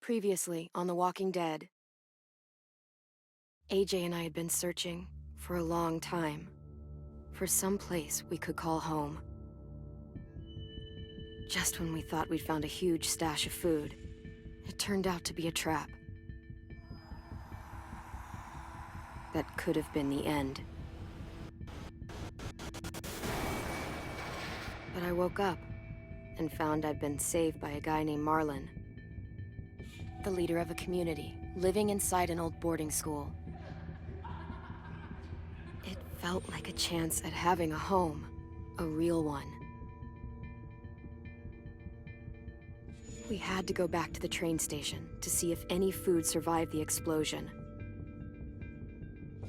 Previously on The Walking Dead, AJ and I had been searching for a long time for some place we could call home. Just when we thought we'd found a huge stash of food, it turned out to be a trap. That could have been the end. But I woke up and found I'd been saved by a guy named Marlon, the leader of a community living inside an old boarding school. It felt like a chance at having a home, a real one. We had to go back to the train station to see if any food survived the explosion.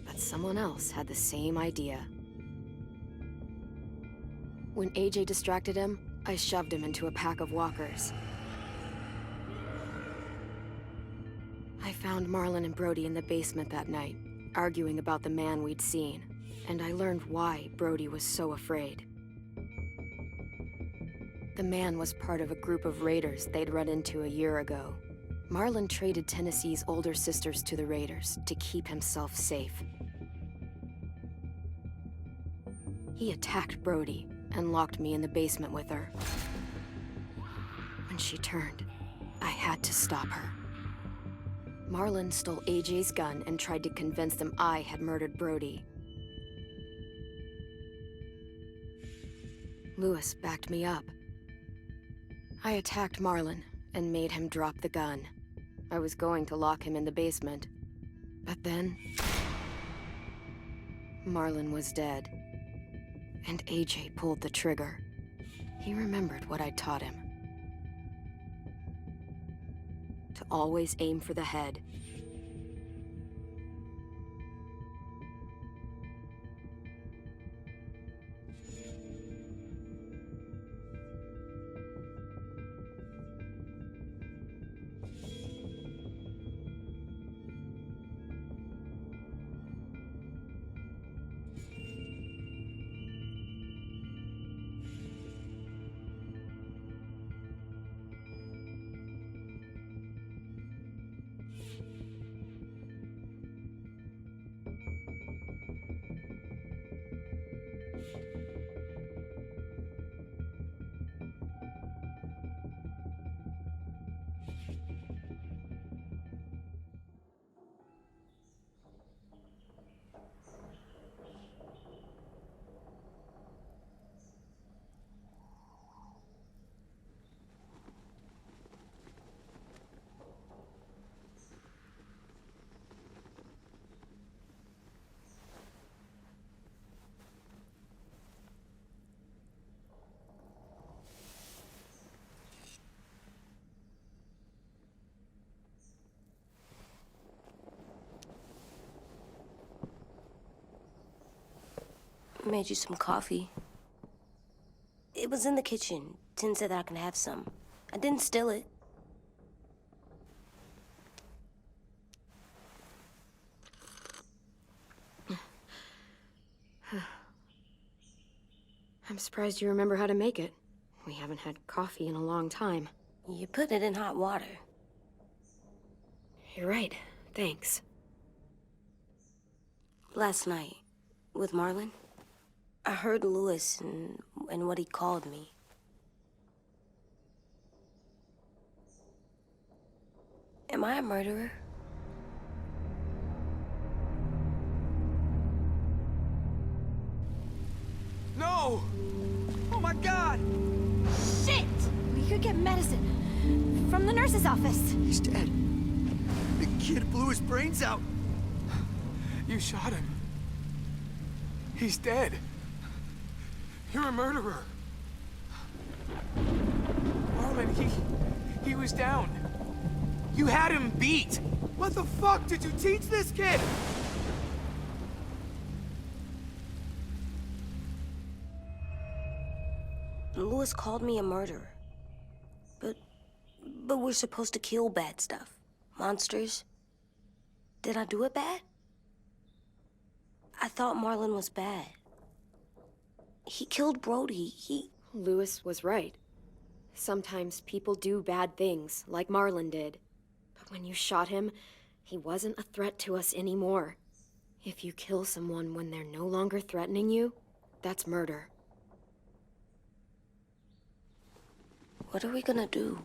But someone else had the same idea. When AJ distracted him, I shoved him into a pack of walkers. I found Marlon and Brody in the basement that night, arguing about the man we'd seen, and I learned why Brody was so afraid. The man was part of a group of raiders they'd run into a year ago. Marlon traded Tennessee's older sisters to the raiders to keep himself safe. He attacked Brody and locked me in the basement with her. When she turned, I had to stop her. Marlon stole AJ's gun and tried to convince them I had murdered Brody. Lewis backed me up. I attacked Marlon and made him drop the gun. I was going to lock him in the basement, but then Marlon was dead, and AJ pulled the trigger. He remembered what I'd taught him. To always aim for the head. Made you some coffee. It was in the kitchen. Tin said that I can have some. I didn't steal it. I'm surprised you remember how to make it. We haven't had coffee in a long time. You put it in hot water. You're right. Thanks. Last night, with Marlon, I heard Lewis and what he called me. Am I a murderer? No! Oh my God! Shit! We could get medicine from the nurse's office. He's dead. The kid blew his brains out. You shot him. He's dead. You're a murderer. Marlon, he was down. You had him beat. What the fuck did you teach this kid? Lewis called me a murderer. But we're supposed to kill bad stuff. Monsters. Did I do it bad? I thought Marlon was bad. He killed Brody. Lewis was right. Sometimes people do bad things, like Marlon did. When you shot him, he wasn't a threat to us anymore. If you kill someone when they're no longer threatening you, that's murder. What are we gonna do?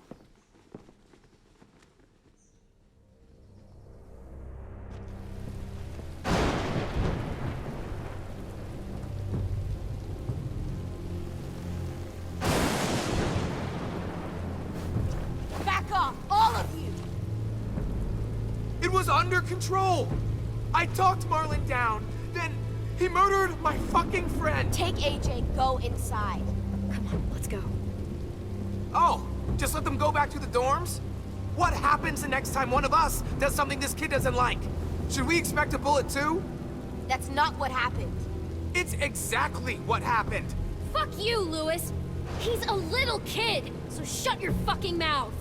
Back off, all of you! It was under control! I talked Marlon down, then he murdered my fucking friend! Take AJ, go inside. Come on, let's go. Oh, just let them go back to the dorms? What happens the next time one of us does something this kid doesn't like? Should we expect a bullet too? That's not what happened. It's exactly what happened! Fuck you, Lewis! He's a little kid, so shut your fucking mouth!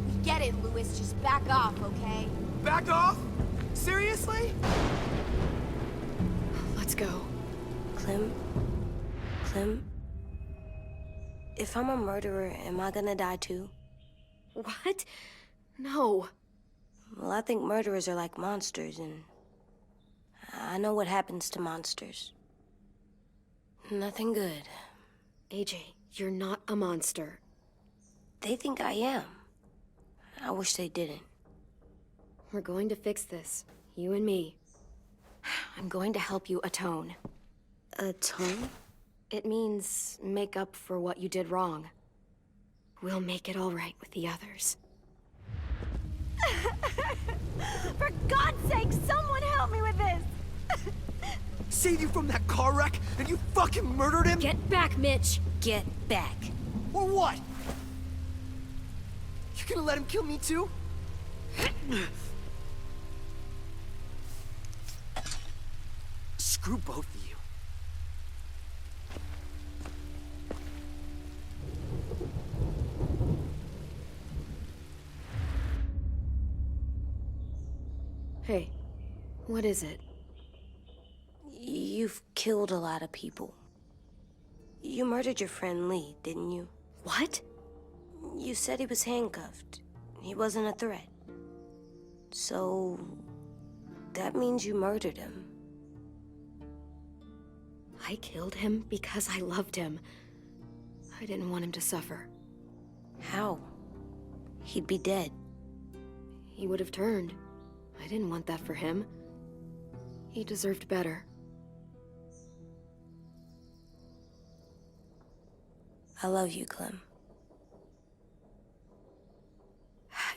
We get it, Lewis. Just back off, okay? Back off? Seriously? Let's go. Clem, if I'm a murderer, am I gonna die too? What? No. Well, I think murderers are like monsters, and I know what happens to monsters. Nothing good. AJ, you're not a monster. They think I am. I wish they didn't. We're going to fix this. You and me. I'm going to help you atone. Atone? It means make up for what you did wrong. We'll make it all right with the others. For God's sake, someone help me with this! Saved you from that car wreck, and you fucking murdered him? Get back, Mitch! Get back. Or what? You gonna let him kill me too? Screw both of you. Hey, what is it? You've killed a lot of people. You murdered your friend Lee, didn't you? What? You said he was handcuffed. He wasn't a threat. So, that means you murdered him. I killed him because I loved him. I didn't want him to suffer. How? He'd be dead. He would have turned. I didn't want that for him. He deserved better. I love you, Clem.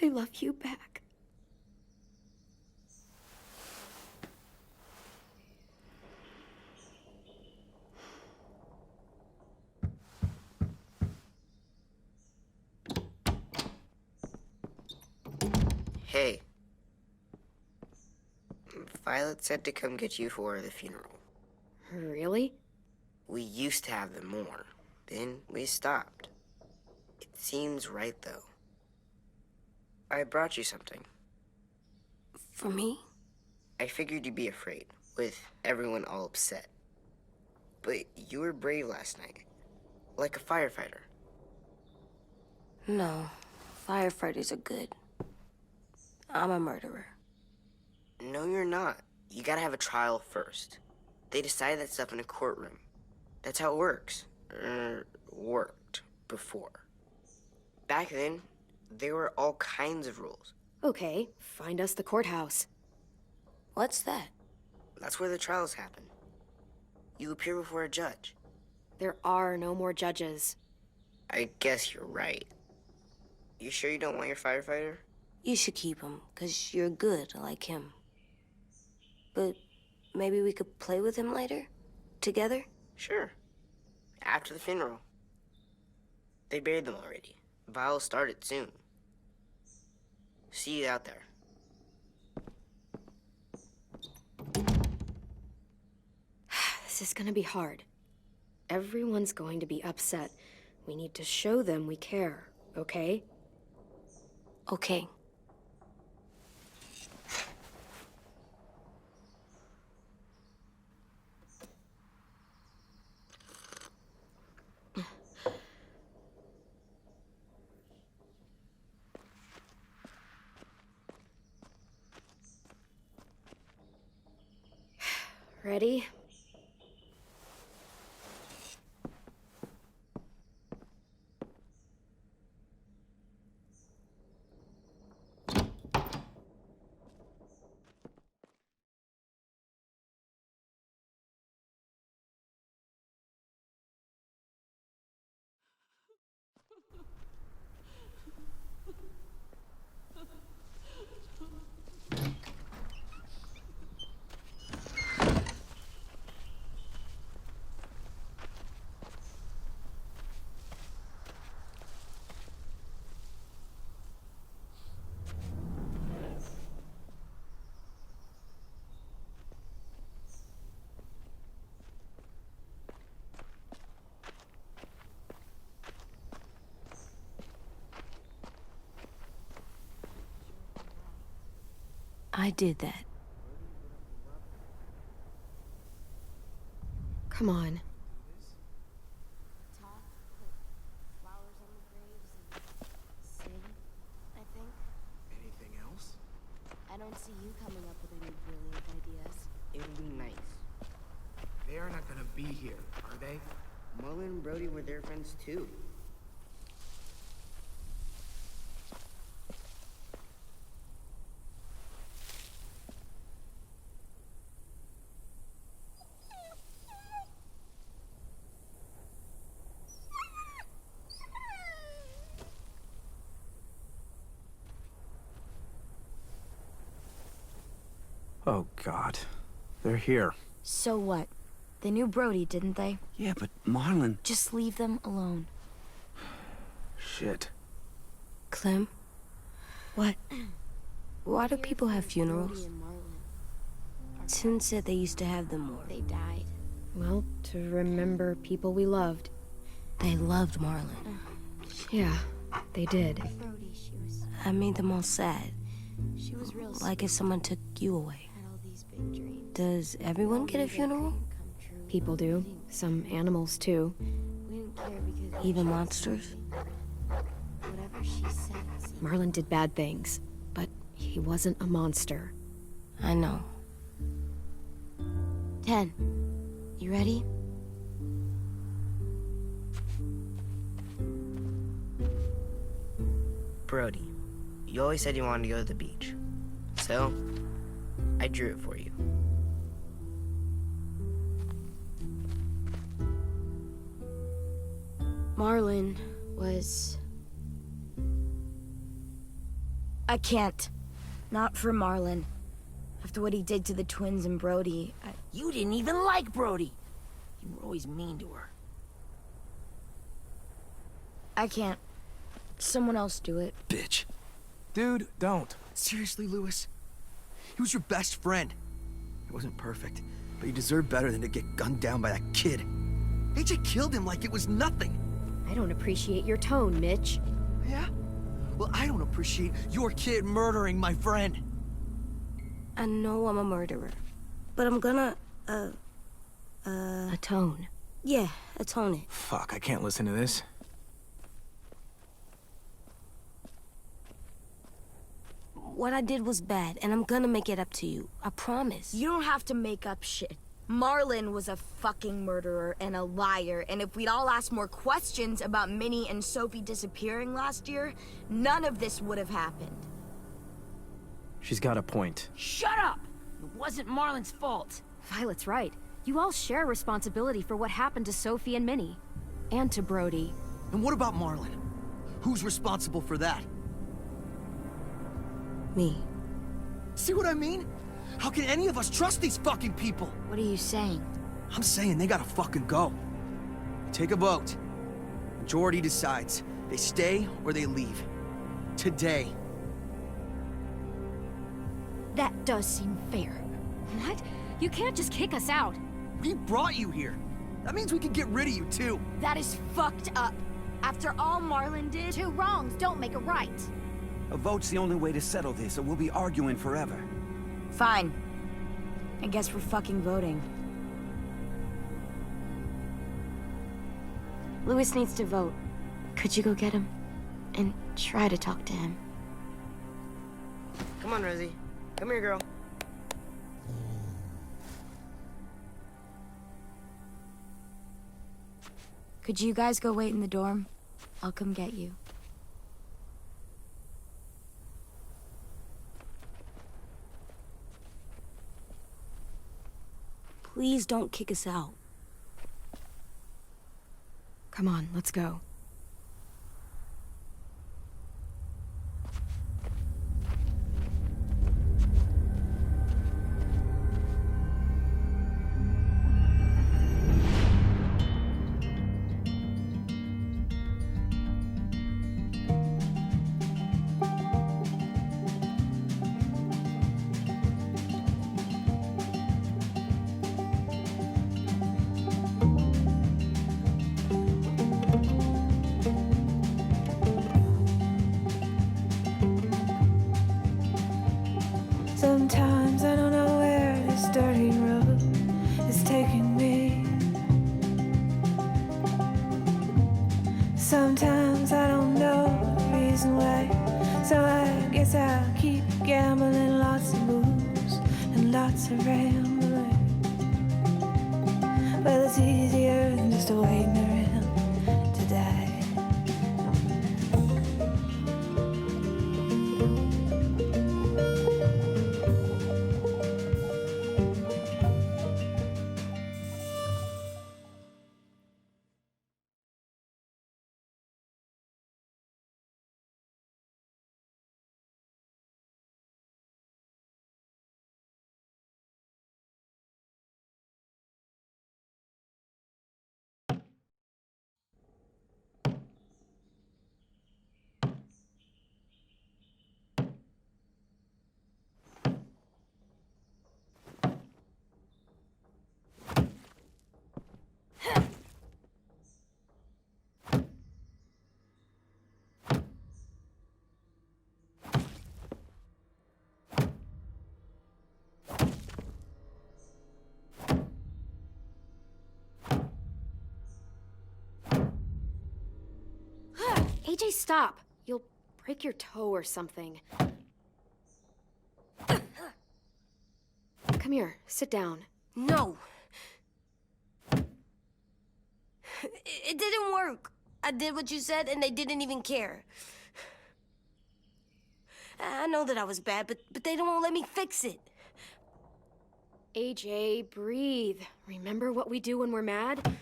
I love you back. Hey. Violet said to come get you for the funeral. Really? We used to have them more. Then we stopped. It seems right, though. I brought you something. For me? I figured you'd be afraid, with everyone all upset. But you were brave last night. Like a firefighter. No. Firefighters are good. I'm a murderer. No, you're not. You gotta have a trial first. They decide that stuff in a courtroom. That's how it works. Worked before. Back then, there were all kinds of rules. Okay, find us the courthouse. What's that? That's where the trials happen. You appear before a judge. There are no more judges. I guess you're right. You sure you don't want your firefighter? You should keep him, 'cause you're good like him. But maybe we could play with him later? Together? Sure. After the funeral. They buried them already. Vile started soon. See you out there. This is gonna be hard. Everyone's going to be upset. We need to show them we care, okay? Okay. Ready? I did that. Come on. Talk, put flowers on the graves, and sing, I think. Anything else? I don't see you coming up with any brilliant ideas. It would be nice. They are not gonna be here, are they? Marlon and Brody were their friends too. Oh, God. They're here. So what? They knew Brody, didn't they? Yeah, but Marlon... Just leave them alone. Shit. Clem? What? Why do people have funerals? Brody and Marlon. Tin said they used to have them more. They died. Well, to remember people we loved. They loved Marlon. Yeah, they did. Brody, I made them all sad. she was real Like if someone took you away. had all these big dreams. Does everyone get a funeral? Come true. People do. Some animals, too. We didn't care because Even monsters? whatever she said seemed Marlon did bad things, but he wasn't a monster. I know. 10. You ready? Brody, you always said you wanted to go to the beach. So, I drew it for you. Marlon was... I can't. Not for Marlon. After what he did to the twins and Brody, You didn't even like Brody. You were always mean to her. I can't. Someone else do it. Bitch. Dude, don't. Seriously, Lewis? He was your best friend. He wasn't perfect, but he deserved better than to get gunned down by that kid. AJ killed him like it was nothing. I don't appreciate your tone, Mitch. Yeah? Well, I don't appreciate your kid murdering my friend. I know I'm a murderer. But I'm gonna, Atone. yeah, atone it. Fuck, I can't listen to this. What I did was bad, and I'm gonna make it up to you. I promise. You don't have to make up shit. Marlon was a fucking murderer and a liar, and if we'd all asked more questions about Minnie and Sophie disappearing last year, none of this would have happened. She's got a point. Shut up! It wasn't Marlon's fault. Violet's right. You all share responsibility for what happened to Sophie and Minnie. And to Brody. And what about Marlon? Who's responsible for that? Me. See what I mean? How can any of us trust these fucking people? What are you saying? I'm saying they gotta fucking go. Take a vote. Majority decides. They stay or they leave. Today. That does seem fair. What? You can't just kick us out. We brought you here. That means we can get rid of you too. That is fucked up. After all Marlon did... Two wrongs don't make a right. A vote's the only way to settle this, or we'll be arguing forever. Fine. I guess we're fucking voting. Lewis needs to vote. Could you go get him? And try to talk to him. Come on, Rosie. Come here, girl. Could you guys go wait in the dorm? I'll come get you. Please don't kick us out. Come on, let's go. Sometimes I don't know where this dirty road is taking me. Sometimes I don't know the reason why. So I guess I'll keep gambling, lots of moves and lots of rambling. Well, it's easier than just waiting around to die. AJ, stop. You'll break your toe or something. Come here, sit down. No. It didn't work. I did what you said, and they didn't even care. I know that I was bad, but they don't let me fix it. AJ, breathe. Remember what we do when we're mad?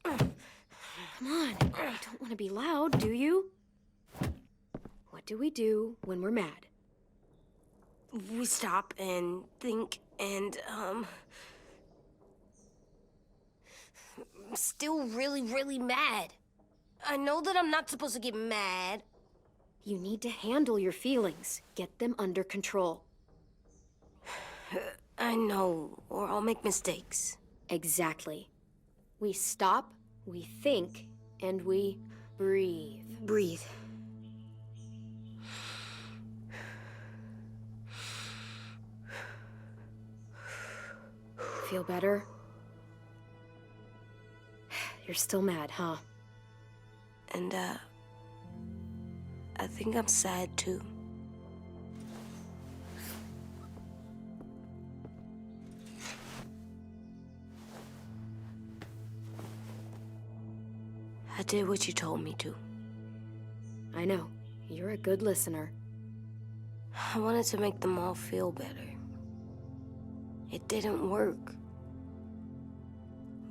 Come on, you don't want to be loud, do you? What do we do when we're mad? We stop and think and, I'm still really, really mad. I know that I'm not supposed to get mad. You need to handle your feelings. Get them under control. I know, or I'll make mistakes. Exactly. We stop, we think, and we breathe. Breathe. Feel better? You're still mad, huh? And, I think I'm sad, too. I did what you told me to. I know. You're a good listener. I wanted to make them all feel better. It didn't work.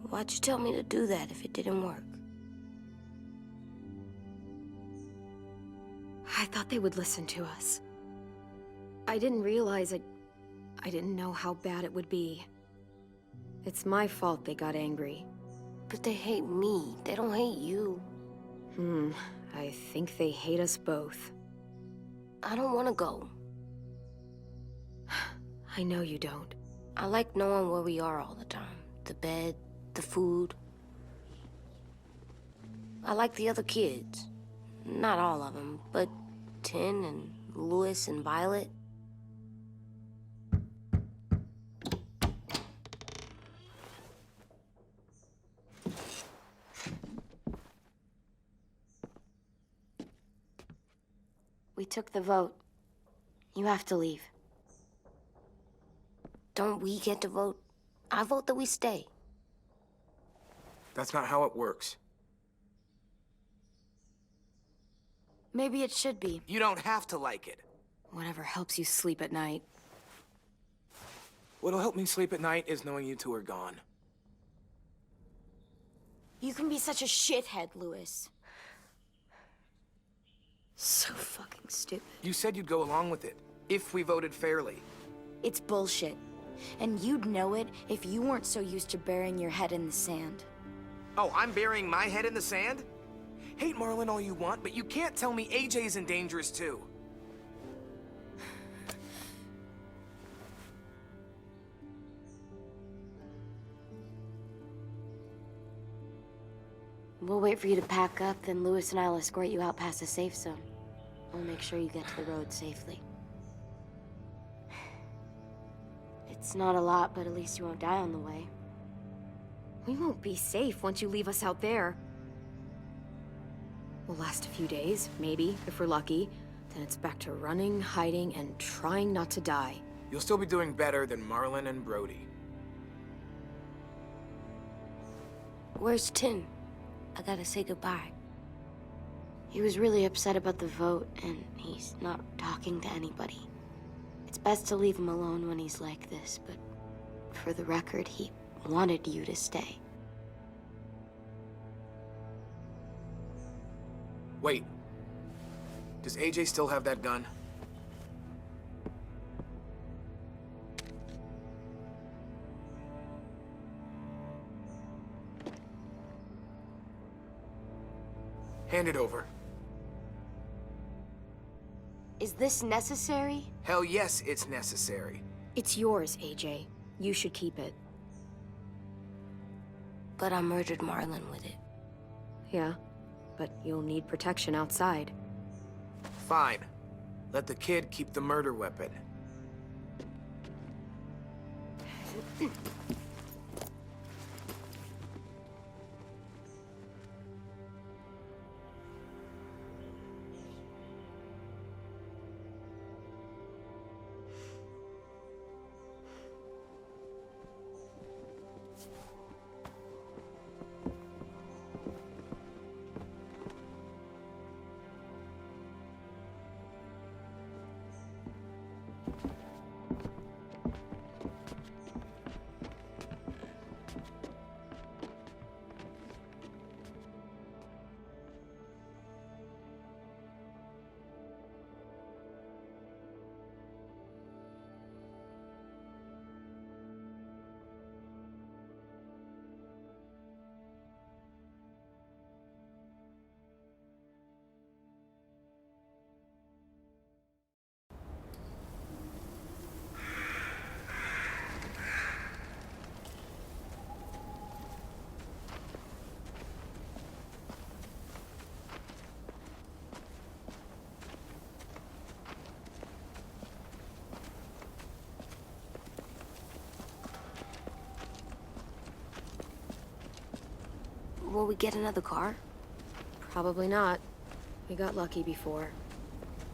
Why'd you tell me to do that if it didn't work? I thought they would listen to us. I didn't realize I didn't know how bad it would be. It's my fault they got angry. But they hate me. They don't hate you. I think they hate us both. I don't want to go. I know you don't. I like knowing where we are all the time. The bed, the food. I like the other kids. Not all of them, but Tin and Louis and Violet. We took the vote. You have to leave. Don't we get to vote? I vote that we stay. That's not how it works. Maybe it should be. You don't have to like it. Whatever helps you sleep at night. What'll help me sleep at night is knowing you two are gone. You can be such a shithead, Lewis. So fucking stupid. You said you'd go along with it, if we voted fairly. It's bullshit. And you'd know it if you weren't so used to burying your head in the sand. Oh, I'm burying my head in the sand? Hate Marlin all you want, but you can't tell me AJ's in dangerous too. We'll wait for you to pack up, then Lewis and I'll escort you out past the safe zone. We'll make sure you get to the road safely. It's not a lot, but at least you won't die on the way. We won't be safe once you leave us out there. We'll last a few days, maybe, if we're lucky. Then it's back to running, hiding, and trying not to die. You'll still be doing better than Marlin and Brody. Where's Tin? I gotta say goodbye. He was really upset about the vote, and he's not talking to anybody. It's best to leave him alone when he's like this, but for the record, he wanted you to stay. Wait. Does AJ still have that gun? Hand it over. Is this necessary? Hell yes, it's necessary. It's yours, AJ. You should keep it. But I murdered Marlin with it. Yeah, but you'll need protection outside. Fine. Let the kid keep the murder weapon. Will we get another car? Probably not. We got lucky before.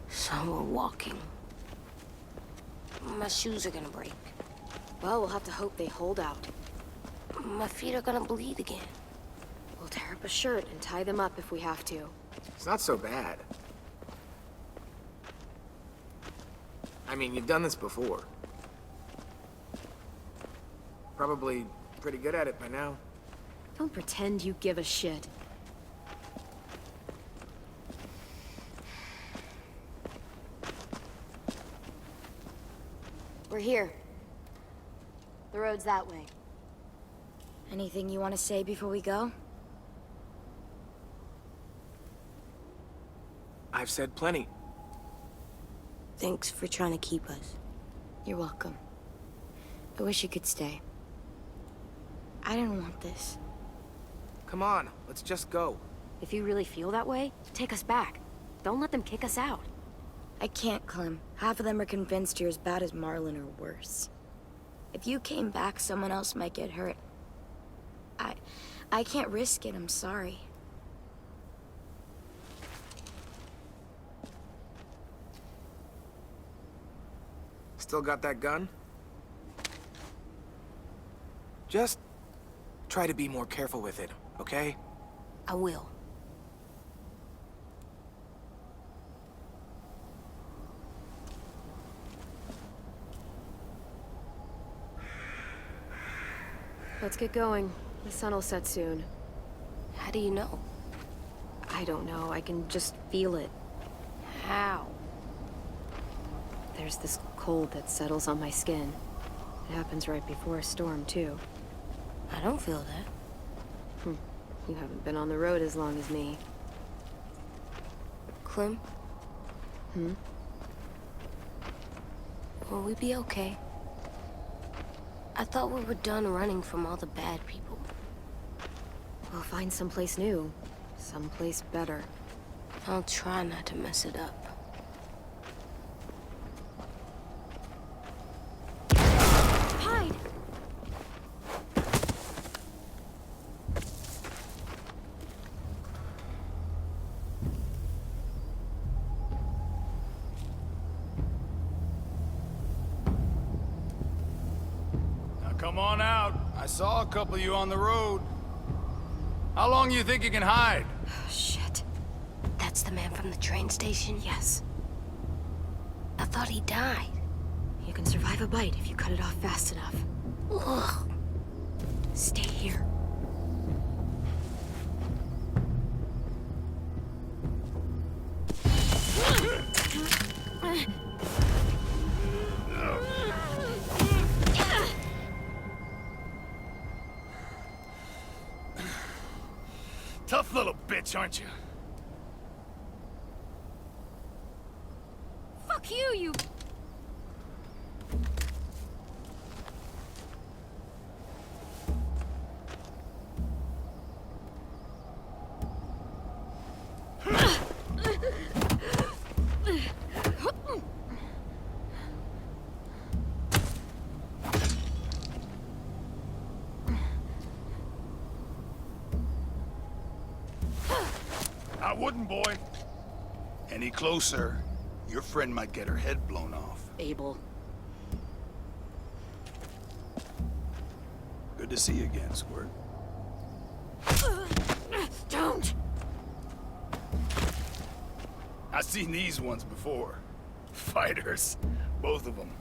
So we're walking. My shoes are gonna break. Well, we'll have to hope they hold out. My feet are gonna bleed again. We'll tear up a shirt and tie them up if we have to. It's not so bad. I mean, you've done this before. Probably pretty good at it by now. Don't pretend you give a shit. We're here. The road's that way. Anything you want to say before we go? I've said plenty. Thanks for trying to keep us. You're welcome. I wish you could stay. I didn't want this. Come on, let's just go. If you really feel that way, take us back. Don't let them kick us out. I can't, Clem. Half of them are convinced you're as bad as Marlin or worse. If you came back, someone else might get hurt. I can't risk it, I'm sorry. Still got that gun? Just try to be more careful with it, okay? I will. Let's get going. The sun will set soon. How do you know? I don't know, I can just feel it. How? There's this cold that settles on my skin. It happens right before a storm, too. I don't feel that. You haven't been on the road as long as me. Clem? Hmm? Will we be okay? I thought we were done running from all the bad people. We'll find someplace new. Someplace better. I'll try not to mess it up. Hide! Now come on out. I saw a couple of you on the road. How long you think you can hide? Shit. That's the man from the train station? Yes. I thought he died. You can survive a bite if you cut it off fast enough. Ugh. Stay here. Tough little bitch, aren't you? Fuck you, you... I wouldn't, boy. Any closer, your friend might get her head blown off. Abel. Good to see you again, Squirt. Don't! I've seen these ones before. Fighters. Both of them.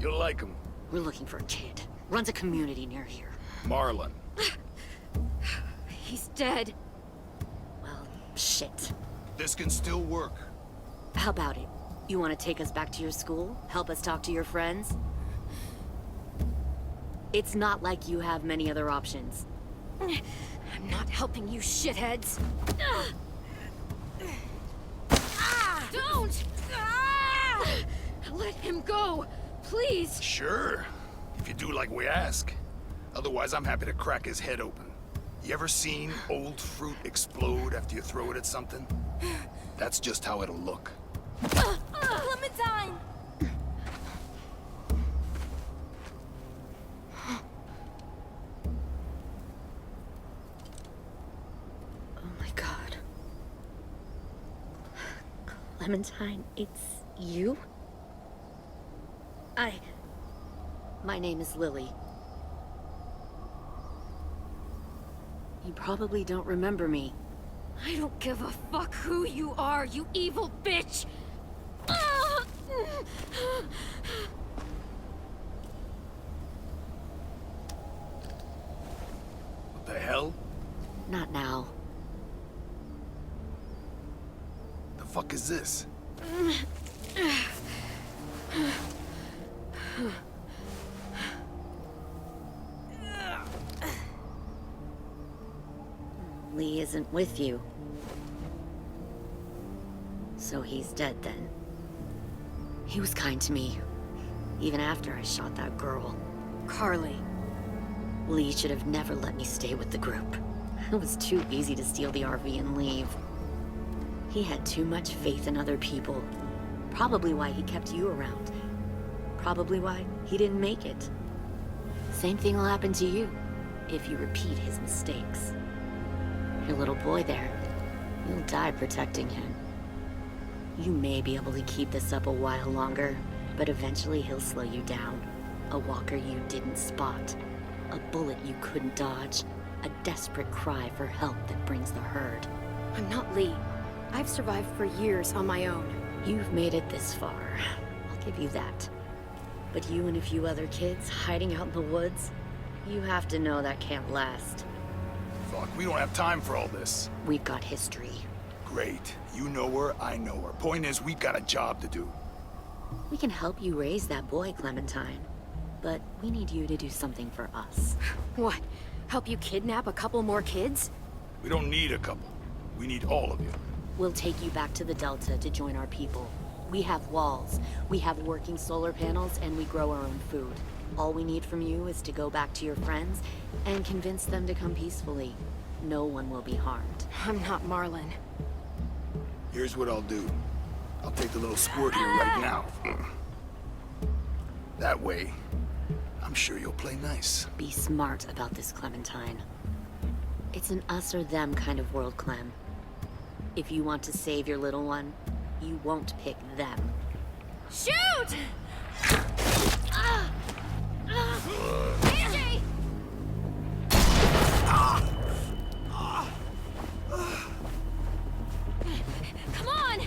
You'll like them. We're looking for a kid. Runs a community near here. Marlon. He's dead. Well, shit. This can still work. How about it? You want to take us back to your school? Help us talk to your friends? It's not like you have many other options. I'm not helping you shitheads. Don't! Let him go! Please! Sure. If you do like we ask. Otherwise, I'm happy to crack his head open. You ever seen old fruit explode after you throw it at something? That's just how it'll look. Clementine! Oh my god. Clementine, it's you? My name is Lily. You probably don't remember me. I don't give a fuck who you are, you evil bitch! What the hell? Not now. The fuck is this? Lee isn't with you. So he's dead then. He was kind to me, even after I shot that girl. Carly. Lee should have never let me stay with the group. It was too easy to steal the RV and leave. He had too much faith in other people. Probably why he kept you around. Probably why he didn't make it. Same thing will happen to you, if you repeat his mistakes. Your little boy there, you'll die protecting him. You may be able to keep this up a while longer, but eventually he'll slow you down. A walker you didn't spot. A bullet you couldn't dodge. A desperate cry for help that brings the herd. I'm not Lee. I've survived for years on my own. You've made it this far. I'll give you that. But you and a few other kids hiding out in the woods, you have to know that can't last. Fuck, we don't have time for all this. We've got history. Great. You know her, I know her. Point is, we've got a job to do. We can help you raise that boy, Clementine. But we need you to do something for us. What? Help you kidnap a couple more kids? We don't need a couple. We need all of you. We'll take you back to the Delta to join our people. We have walls, we have working solar panels, and we grow our own food. All we need from you is to go back to your friends and convince them to come peacefully. No one will be harmed. I'm not Marlon. Here's what I'll do. I'll take the little squirt here right now. That way, I'm sure you'll play nice. Be smart about this, Clementine. It's an us or them kind of world, Clem. If you want to save your little one, you won't pick them. Shoot! AJ! Come on!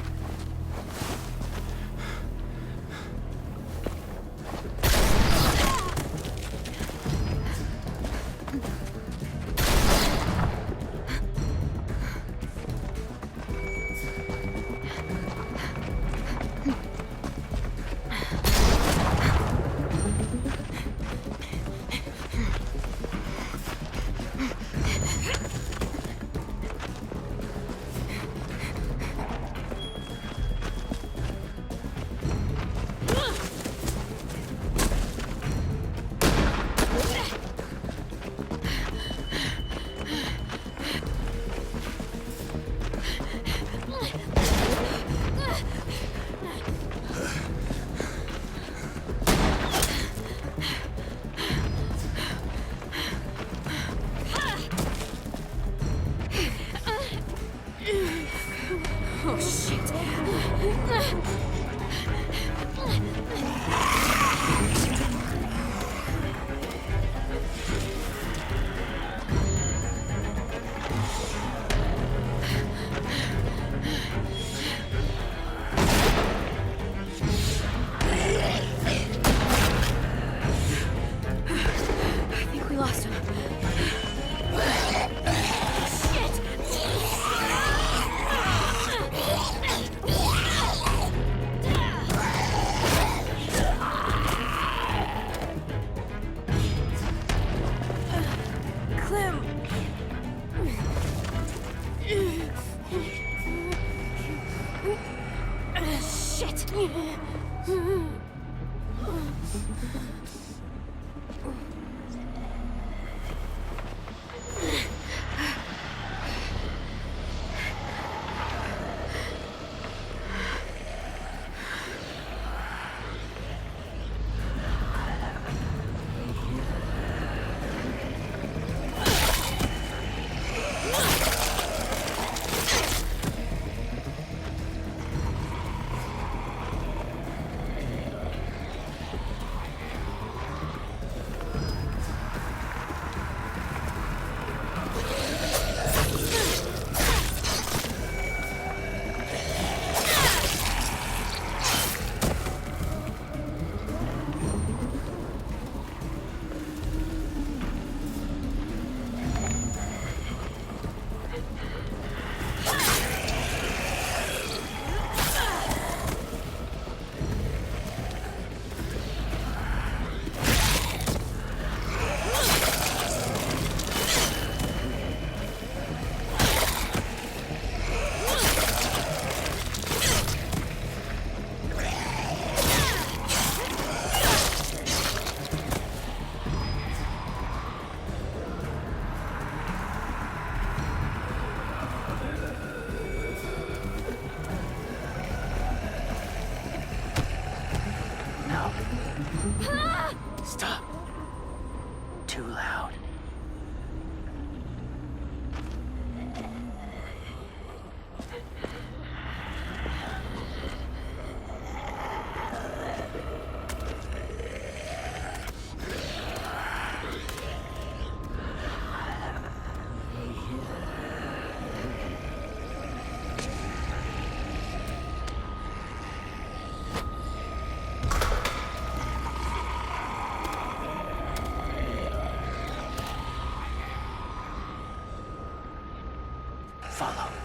follow.